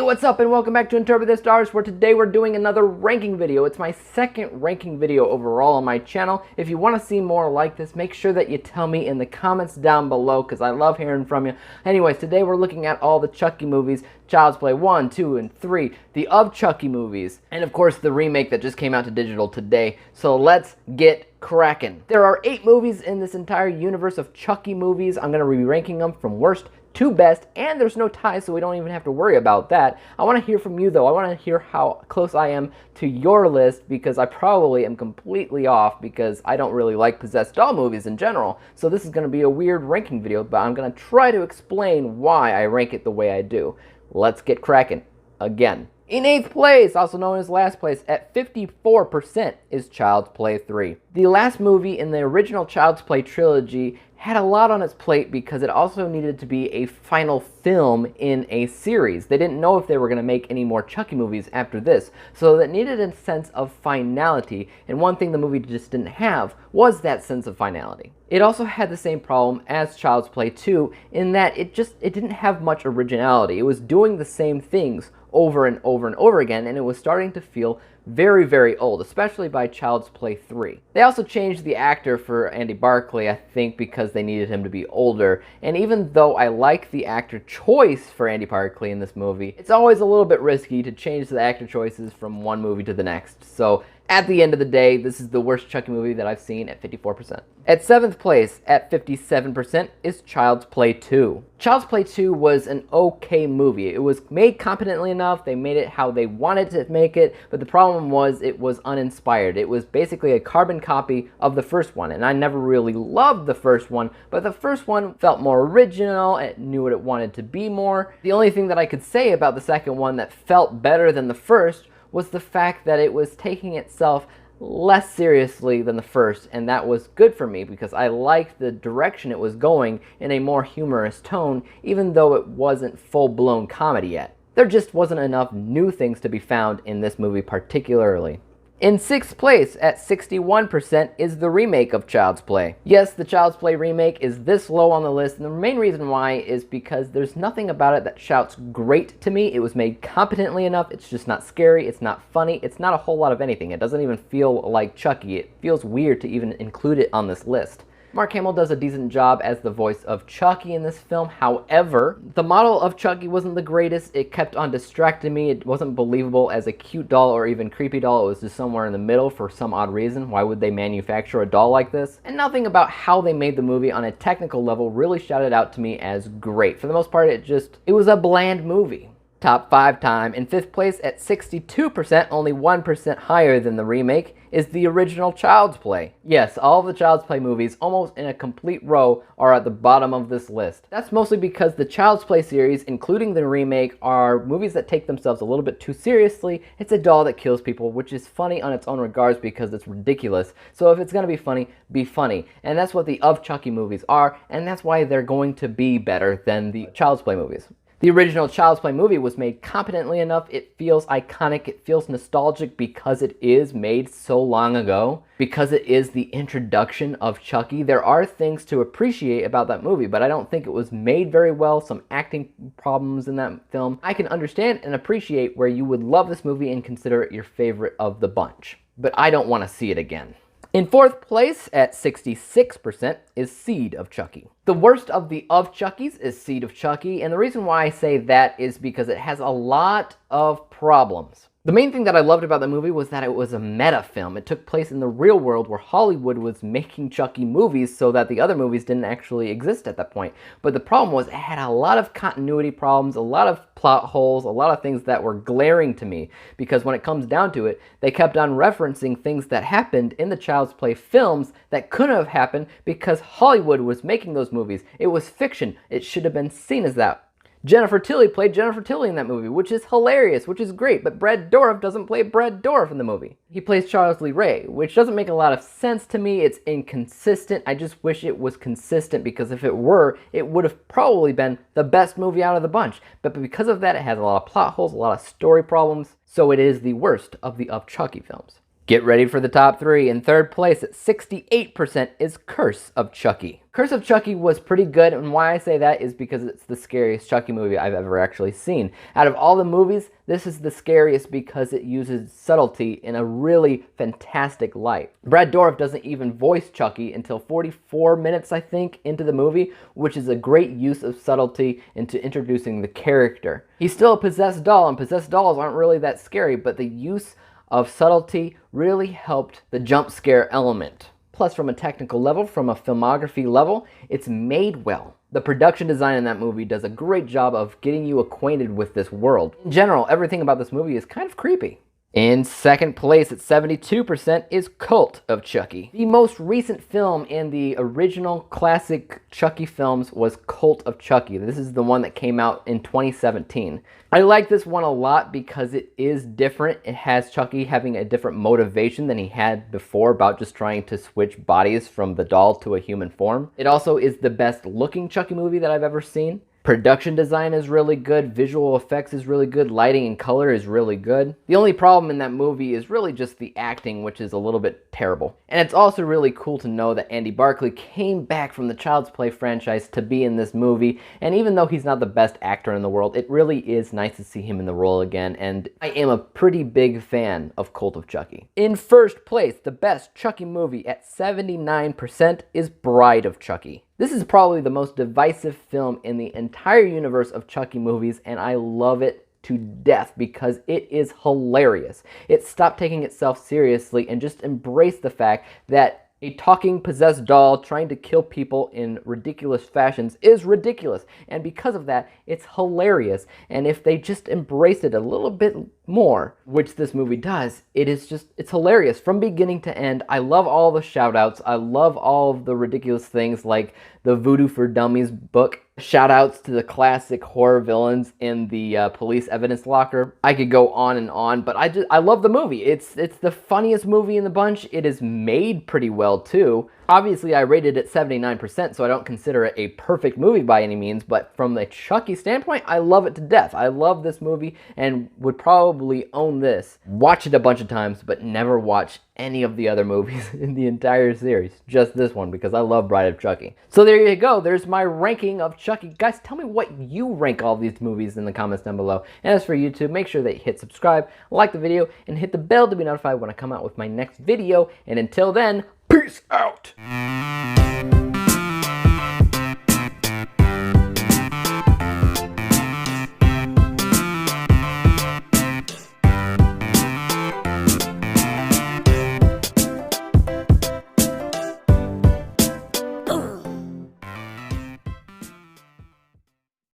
what's up and welcome back to Interpret the Stars, where today we're doing another ranking video. It's my second ranking video overall on my channel. If you want to see more like this, make sure that you tell me in the comments down below because I love hearing from you. Anyways, today we're looking at all the Chucky movies, Child's Play 1, 2, and 3, the of Chucky movies, and of course the remake that just came out to digital today. So let's get cracking. There are 8 movies in this entire universe of Chucky movies. I'm going to be ranking them from worst to best, and there's no ties, so we don't even have to worry about that. I want to hear from you though. I want to hear how close I am to your list, because I probably am completely off because I don't really like possessed doll movies in general. So this is going to be a weird ranking video, but I'm going to try to explain why I rank it the way I do. Let's get cracking again. In 8th place, also known as last place, at 54% is Child's Play 3. The last movie in the original Child's Play trilogy had a lot on its plate because it also needed to be a final film in a series. They didn't know if they were going to make any more Chucky movies after this, so that needed a sense of finality, and one thing the movie just didn't have was that sense of finality. It also had the same problem as Child's Play 2 in that it didn't have much originality. It was doing the same things over and over and over again, and it was starting to feel very, very old, especially by Child's Play 3. They also changed the actor for Andy Barclay, I think because they needed him to be older, and even though I like the actor choice for Andy Barclay in this movie, it's always a little bit risky to change the actor choices from one movie to the next. So at the end of the day, this is the worst Chucky movie that I've seen at 54%. At 7th place, at 57%, is Child's Play 2. Child's Play 2 was an okay movie. It was made competently enough, they made it how they wanted to make it, but the problem was it was uninspired. It was basically a carbon copy of the first one, and I never really loved the first one, but the first one felt more original, it knew what it wanted to be more. The only thing that I could say about the second one that felt better than the first was the fact that it was taking itself less seriously than the first, and that was good for me because I liked the direction it was going in a more humorous tone, even though it wasn't full-blown comedy yet. There just wasn't enough new things to be found in this movie particularly. In 6th place, at 61%, is the remake of Child's Play. Yes, the Child's Play remake is this low on the list, and the main reason why is because there's nothing about it that shouts great to me. It was made competently enough, it's just not scary, it's not funny, it's not a whole lot of anything. It doesn't even feel like Chucky. It feels weird to even include it on this list. Mark Hamill does a decent job as the voice of Chucky in this film. However, the model of Chucky wasn't the greatest. It kept on distracting me. It wasn't believable as a cute doll or even creepy doll. It was just somewhere in the middle for some odd reason. Why would they manufacture a doll like this? And nothing about how they made the movie on a technical level really shouted out to me as great. For the most part, it was a bland movie. Top 5 time. In 5th place at 62%, only 1% higher than the remake, is the original Child's Play. Yes, all of the Child's Play movies, almost in a complete row, are at the bottom of this list. That's mostly because the Child's Play series, including the remake, are movies that take themselves a little bit too seriously. It's a doll that kills people, which is funny on its own regards because it's ridiculous. So if it's gonna be funny. And that's what the of Chucky movies are, and that's why they're going to be better than the Child's Play movies. The original Child's Play movie was made competently enough. It feels iconic, it feels nostalgic because it is made so long ago, because it is the introduction of Chucky. There are things to appreciate about that movie, but I don't think it was made very well. Some acting problems in that film. I can understand and appreciate where you would love this movie and consider it your favorite of the bunch, but I don't want to see it again. In 4th place, at 66%, is Seed of Chucky. The worst of the of Chuckies is Seed of Chucky, and the reason why I say that is because it has a lot of problems. The main thing that I loved about the movie was that it was a meta film. It took place in the real world where Hollywood was making Chucky movies so that the other movies didn't actually exist at that point. But the problem was it had a lot of continuity problems, a lot of plot holes, a lot of things that were glaring to me. Because when it comes down to it, they kept on referencing things that happened in the Child's Play films that couldn't have happened because Hollywood was making those movies. It was fiction. It should have been seen as that. Jennifer Tilly played Jennifer Tilly in that movie, which is hilarious, which is great, but Brad Dourif doesn't play Brad Dourif in the movie. He plays Charles Lee Ray, which doesn't make a lot of sense to me. It's inconsistent. I just wish it was consistent, because if it were, it would have probably been the best movie out of the bunch. But because of that, it has a lot of plot holes, a lot of story problems, so it is the worst of the of Chucky films. Get ready for the top 3. In third place at 68% is Curse of Chucky. Curse of Chucky was pretty good, and why I say that is because it's the scariest Chucky movie I've ever actually seen. Out of all the movies, this is the scariest because it uses subtlety in a really fantastic light. Brad Dourif doesn't even voice Chucky until 44 minutes, I think, into the movie, which is a great use of subtlety into introducing the character. He's still a possessed doll, and possessed dolls aren't really that scary, but the use of subtlety really helped the jump scare element. Plus, from a technical level, from a filmography level, it's made well. The production design in that movie does a great job of getting you acquainted with this world. In general, everything about this movie is kind of creepy. In second place at 72% is Cult of Chucky. The most recent film in the original classic Chucky films was Cult of Chucky. This is the one that came out in 2017. I like this one a lot because it is different. It has Chucky having a different motivation than he had before about just trying to switch bodies from the doll to a human form. It also is the best looking Chucky movie that I've ever seen. Production design is really good, visual effects is really good, lighting and color is really good. The only problem in that movie is really just the acting, which is a little bit terrible. And it's also really cool to know that Andy Barclay came back from the Child's Play franchise to be in this movie, and even though he's not the best actor in the world, it really is nice to see him in the role again, and I am a pretty big fan of Cult of Chucky. In first place, the best Chucky movie at 79% is Bride of Chucky. This is probably the most divisive film in the entire universe of Chucky movies, and I love it to death because it is hilarious. It stopped taking itself seriously and just embraced the fact that a talking possessed doll trying to kill people in ridiculous fashions is ridiculous, and because of that, it's hilarious. And if they just embraced it a little bit more, which this movie does, it's hilarious from beginning to end. I love all the shout outs. I love all of the ridiculous things like the Voodoo for Dummies book. Shout outs to the classic horror villains in the police evidence locker. I could go on, but I love the movie. It's the funniest movie in the bunch. It is made pretty well too. Obviously, I rated it 79%, so I don't consider it a perfect movie by any means, but from the Chucky standpoint, I love it to death. I love this movie and would probably own this. Watch it a bunch of times, but never watch any of the other movies in the entire series. Just this one, because I love Bride of Chucky. So there you go. There's my ranking of Chucky. Guys, tell me what you rank all these movies in the comments down below. And as for YouTube, make sure that you hit subscribe, like the video, and hit the bell to be notified when I come out with my next video. And until then, peace out!